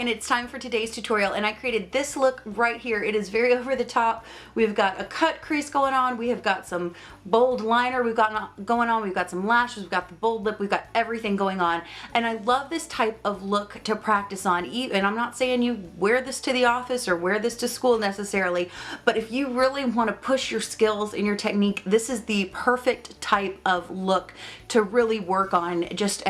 and it's time for today's tutorial, and I created this look right here. It is very over the top. We've got a cut crease going on, we have got some bold liner we've got going on, we've got some lashes, we've got the bold lip, we've got everything going on, and I love this type of look to practice on. And I'm not saying you wear this to the office or wear this to school necessarily, but if you really want to push your skills and your technique, this is the perfect type of look to really work on just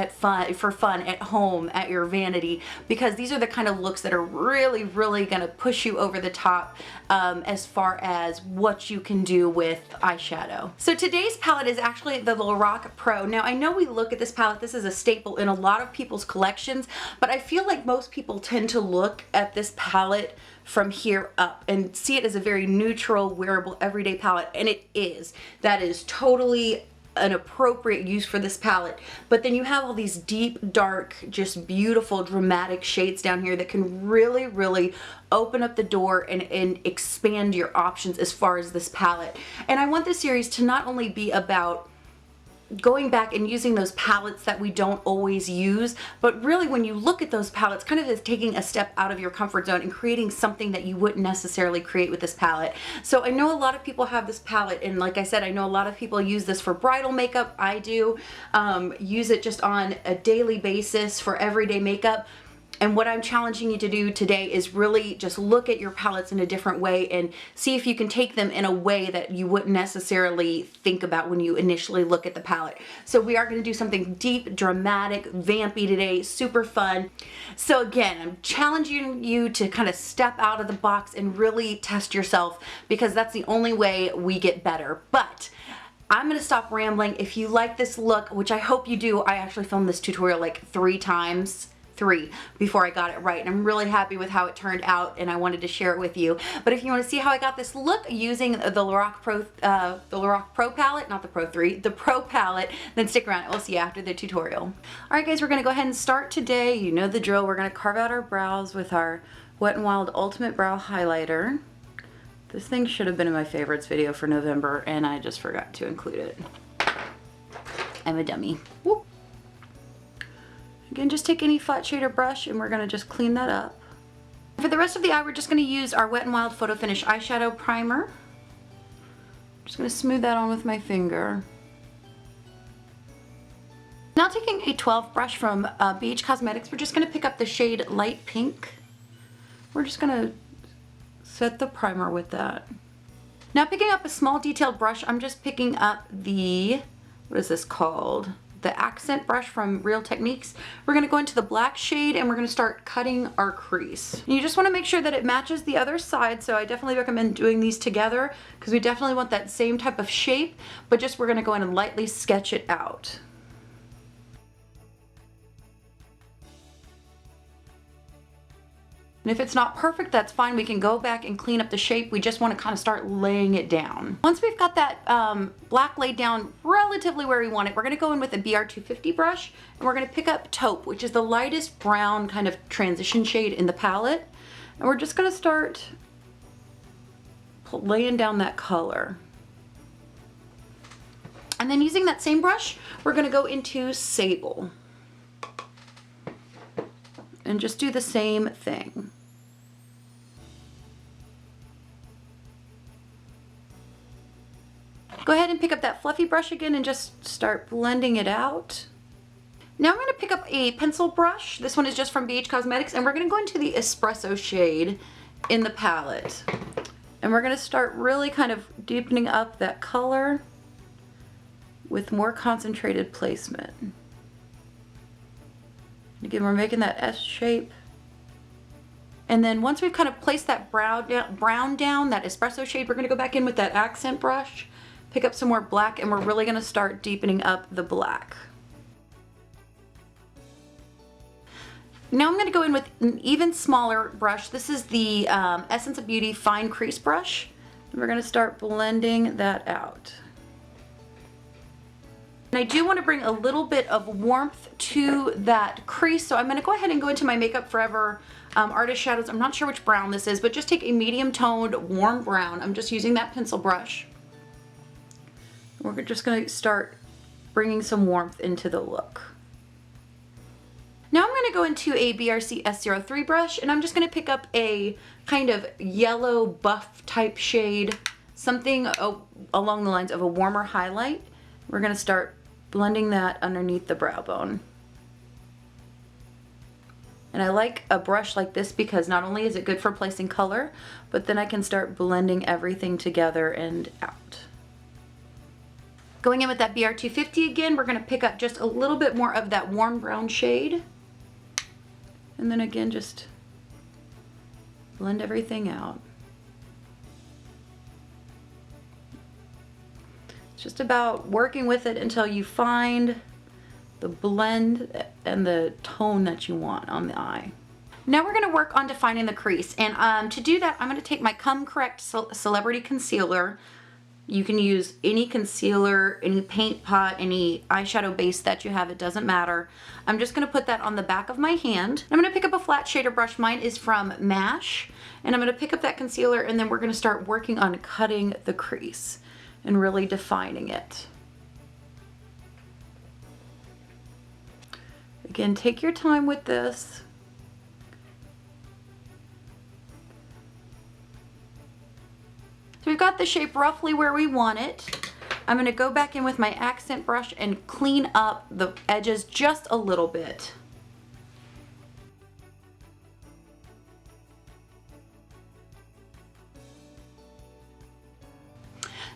for fun at home, at your vanity, because these are the kind of looks that are really going to push you over the top as far as what you can do with eyeshadow. So today's palette is actually the Lorac Pro. Now I know we look at this palette, this is a staple in a lot of people's collections, but I feel like most people tend to look at this palette from here up and see it as a very neutral, wearable, everyday palette, and it is. That is totally an appropriate use for this palette. But then you have all these deep, dark, just beautiful, dramatic shades down here that can really open up the door and expand your options as far as this palette. And I want this series to not only be about going back and using those palettes that we don't always use, but really when you look at those palettes, kind of as taking a step out of your comfort zone and creating something that you wouldn't necessarily create with this palette. So I know a lot of people have this palette, and like I said, I know a lot of people use this for bridal makeup. I do use it just on a daily basis for everyday makeup. And what I'm challenging you to do today is really just look at your palettes in a different way and see if you can take them in a way that you wouldn't necessarily think about when you initially look at the palette. So we are going to do something deep, dramatic, vampy today, super fun. So again, I'm challenging you to kind of step out of the box and really test yourself, because that's the only way we get better. But I'm going to stop rambling. If you like this look, which I hope you do, I actually filmed this tutorial like 3 times. Before I got it right, and I'm really happy with how it turned out, and I wanted to share it with you. But if you want to see how I got this look using the Lorac Pro palette, not the Pro 3, the Pro palette, then stick around. We'll see you after the tutorial. Alright guys, we're going to go ahead and start today. You know the drill. We're going to carve out our brows with our Wet n Wild Ultimate Brow Highlighter. This thing should have been in my favorites video for November, and I just forgot to include it. I'm a dummy. Whoop. Again, just take any flat shader brush and we're going to just clean that up. For the rest of the eye, we're just going to use our Wet n Wild Photo Finish Eyeshadow Primer. Just going to smooth that on with my finger. Now taking a 12 brush from BH Cosmetics, we're just going to pick up the shade Light Pink. We're just going to set the primer with that. Now picking up a small detailed brush, I'm just picking up the, what is this called? The accent brush from Real Techniques. We're going to go into the black shade and we're going to start cutting our crease. And you just want to make sure that it matches the other side, so I definitely recommend doing these together because we definitely want that same type of shape, but just we're going to go in and lightly sketch it out. And if it's not perfect, that's fine. We can go back and clean up the shape. We just want to kind of start laying it down. Once we've got that black laid down relatively where we want it, we're going to go in with a BR250 brush and we're going to pick up Taupe, which is the lightest brown kind of transition shade in the palette. And we're just going to start laying down that color. And then using that same brush, we're going to go into Sable. And just do the same thing. Go ahead and pick up that fluffy brush again and just start blending it out. Now I'm going to pick up a pencil brush. This one is just from BH Cosmetics, and we're going to go into the Espresso shade in the palette. And we're going to start really kind of deepening up that color with more concentrated placement. Again, we're making that S shape. And then once we've kind of placed that brown down, that espresso shade, we're going to go back in with that accent brush, pick up some more black, and we're really going to start deepening up the black. Now I'm going to go in with an even smaller brush. This is the Essence of Beauty Fine Crease Brush. And we're going to start blending that out. And I do want to bring a little bit of warmth to that crease, so I'm going to go ahead and go into my Makeup Forever Artist Shadows. I'm not sure which brown this is, but just take a medium toned warm brown. I'm just using that pencil brush. We're just going to start bringing some warmth into the look. Now I'm going to go into a BRC S03 brush, and I'm just gonna pick up a kind of yellow buff type shade, something along the lines of a warmer highlight. We're gonna start blending that underneath the brow bone. And I like a brush like this because not only is it good for placing color, but then I can start blending everything together and out. Going in with that BR250 again, we're gonna pick up just a little bit more of that warm brown shade. And then again, just blend everything out. It's just about working with it until you find the blend and the tone that you want on the eye. Now we're gonna work on defining the crease. And to do that, I'm gonna take my Come Correct Celebrity Concealer. You can use any concealer, any paint pot, any eyeshadow base that you have, it doesn't matter. I'm just gonna put that on the back of my hand. I'm gonna pick up a flat shader brush. Mine is from MASH. And I'm gonna pick up that concealer, and then we're gonna start working on cutting the crease and really defining it. Again, take your time with this. So we've got the shape roughly where we want it. I'm gonna go back in with my accent brush and clean up the edges just a little bit.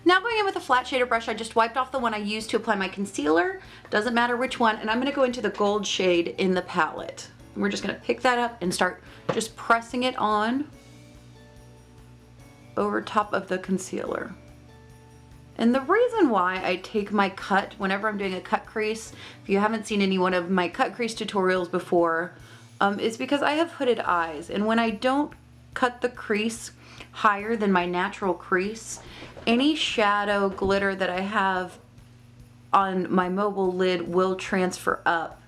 Now going in with a flat shader brush, I just wiped off the one I used to apply my concealer. Doesn't matter which one, and I'm gonna go into the gold shade in the palette. And we're just gonna pick that up and start just pressing it on over top of the concealer. And the reason why I take my cut whenever I'm doing a cut crease, if you haven't seen any one of my cut crease tutorials before, is because I have hooded eyes, and when I don't cut the crease higher than my natural crease, any shadow glitter that I have on my mobile lid will transfer up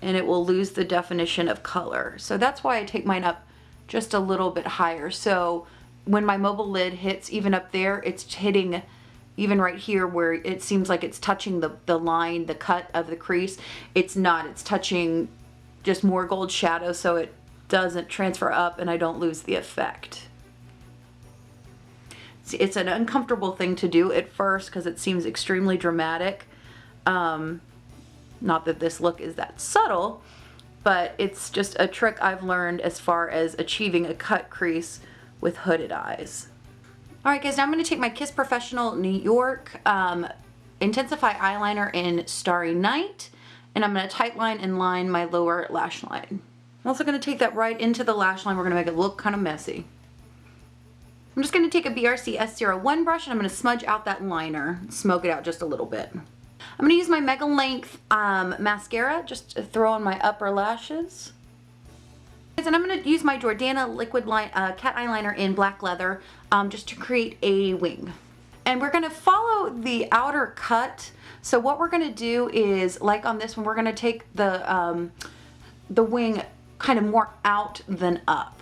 and it will lose the definition of color. So that's why I take mine up just a little bit higher. So when my mobile lid hits even up there, it's hitting even right here where it seems like it's touching the line, the cut of the crease. It's not, it's touching just more gold shadow so it doesn't transfer up and I don't lose the effect. It's an uncomfortable thing to do at first because it seems extremely dramatic. Not that this look is that subtle, but it's just a trick I've learned as far as achieving a cut crease with hooded eyes. Alright guys, now I'm going to take my Kiss Professional New York Intensify Eyeliner in Starry Night, and I'm going to tight line and line my lower lash line. I'm also going to take that right into the lash line. We're going to make it look kind of messy. I'm just going to take a BRC S01 brush and I'm going to smudge out that liner, smoke it out just a little bit. I'm going to use my Mega Length mascara just to throw on my upper lashes. And I'm going to use my Jordana liquid cat eyeliner in black leather just to create a wing. And we're going to follow the outer cut. So what we're going to do is, like on this one, we're going to take the wing kind of more out than up.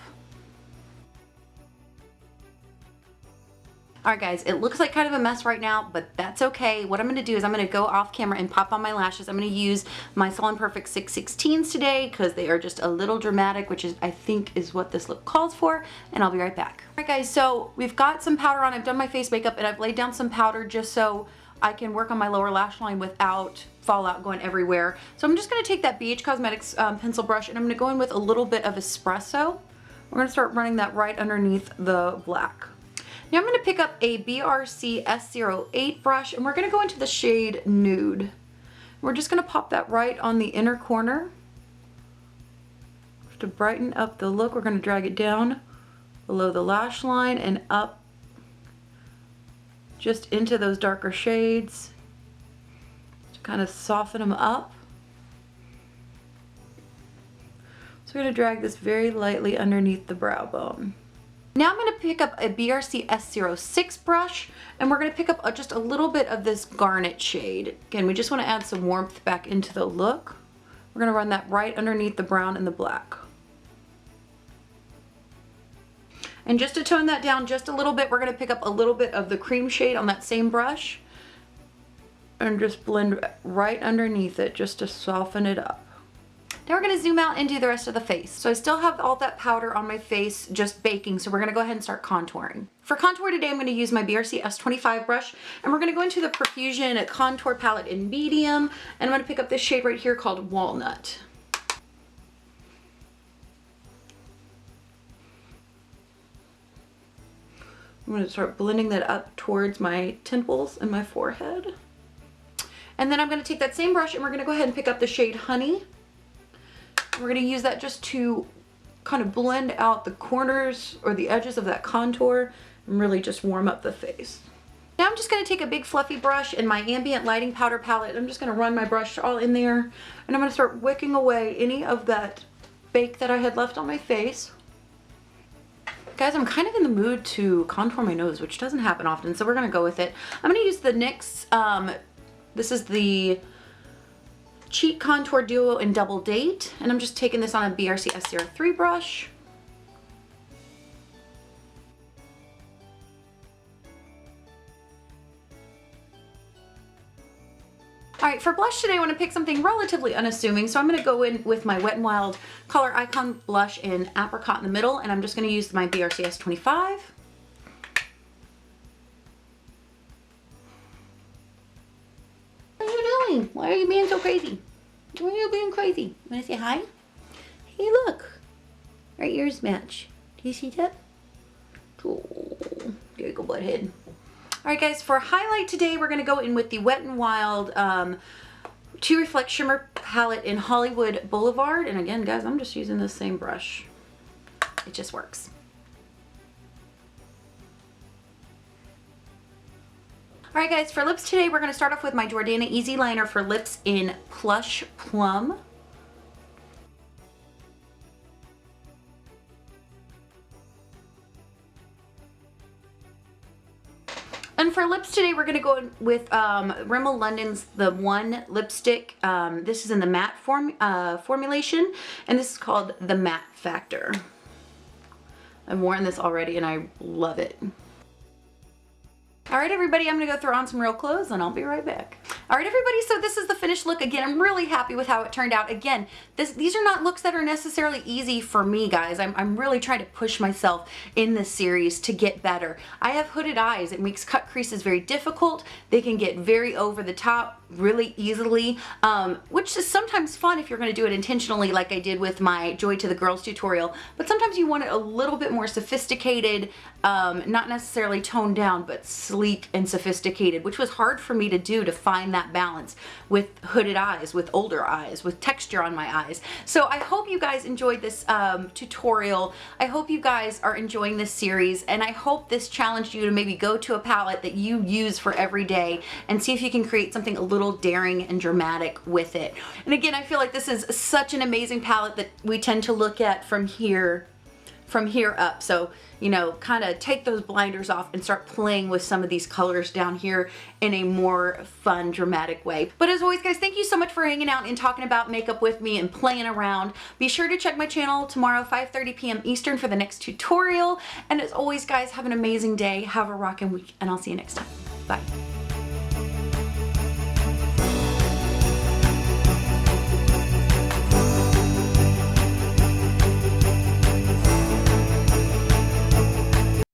Alright guys, it looks like kind of a mess right now, but that's okay. What I'm going to do is I'm going to go off camera and pop on my lashes. I'm going to use my Salon Perfect 616s today because they are just a little dramatic, which is, I think, is what this look calls for, and I'll be right back. Alright guys, so we've got some powder on. I've done my face makeup and I've laid down some powder just so I can work on my lower lash line without fallout going everywhere. So I'm just going to take that BH Cosmetics pencil brush and I'm going to go in with a little bit of espresso. We're going to start running that right underneath the black. Now I'm going to pick up a BRC S08 brush and we're going to go into the shade Nude. We're just going to pop that right on the inner corner. To brighten up the look, we're going to drag it down below the lash line and up just into those darker shades to kind of soften them up. So we're going to drag this very lightly underneath the brow bone. Now I'm going to pick up a BRC S06 brush and we're going to pick up just a little bit of this garnet shade. Again, we just want to add some warmth back into the look. We're going to run that right underneath the brown and the black. And just to tone that down just a little bit, we're going to pick up a little bit of the cream shade on that same brush and just blend right underneath it just to soften it up. Now we're gonna zoom out and do the rest of the face. So I still have all that powder on my face just baking, so we're gonna go ahead and start contouring. For contour today, I'm gonna use my BRC S25 brush, and we're gonna go into the Profusion contour palette in medium, and I'm gonna pick up this shade right here called Walnut. I'm going to start blending that up towards my temples and my forehead. And then I'm going to take that same brush and we're going to go ahead and pick up the shade Honey. We're going to use that just to kind of blend out the corners or the edges of that contour and really just warm up the face. Now I'm just going to take a big fluffy brush in my ambient lighting powder palette. I'm just going to run my brush all in there and I'm going to start wicking away any of that bake that I had left on my face. Guys, I'm kind of in the mood to contour my nose, which doesn't happen often, so we're going to go with it. I'm going to use the NYX, this is the Cheek Contour Duo in Double Date, and I'm just taking this on a BRC S03 brush. Alright, for blush today I want to pick something relatively unassuming, so I'm going to go in with my Wet n Wild Color Icon blush in Apricot in the middle, and I'm just going to use my BRC S25. What are you doing? Why are you being so crazy? Why are you being crazy? Want to say hi? Hey look! Our ears match. Do you see that? Oh, there you go, butthead. Alright guys, for highlight today, we're going to go in with the Wet n Wild To Reflect Shimmer palette in Hollywood Boulevard. And again, guys, I'm just using the same brush. It just works. Alright guys, for lips today, we're going to start off with my Jordana Easy Liner for lips in Plush Plum. And for lips today, we're going to go in with Rimmel London's The One lipstick. This is in the matte formulation, and this is called the Matte Factor. I've worn this already, and I love it. Alright everybody, I'm going to go throw on some real clothes and I'll be right back. Alright everybody, so this is the finished look. Again, I'm really happy with how it turned out. Again, these are not looks that are necessarily easy for me, guys. I'm really trying to push myself in this series to get better. I have hooded eyes. It makes cut creases very difficult. They can get very over the top really easily, which is sometimes fun if you're going to do it intentionally like I did with my Joy to the Girls tutorial. But sometimes you want it a little bit more sophisticated, not necessarily toned down, but sleek and sophisticated, which was hard for me to do, to find that balance with hooded eyes, with older eyes, with texture on my eyes. So I hope you guys enjoyed this tutorial. I hope you guys are enjoying this series, and I hope this challenged you to maybe go to a palette that you use for every day and see if you can create something a little daring and dramatic with it. And again, I feel like this is such an amazing palette that we tend to look at from here up. So, you know, kind of take those blinders off and start playing with some of these colors down here in a more fun, dramatic way. But as always, guys, thank you so much for hanging out and talking about makeup with me and playing around. Be sure to check my channel tomorrow, 5:30 p.m. Eastern for the next tutorial. And as always, guys, have an amazing day. Have a rockin' week, and I'll see you next time. Bye.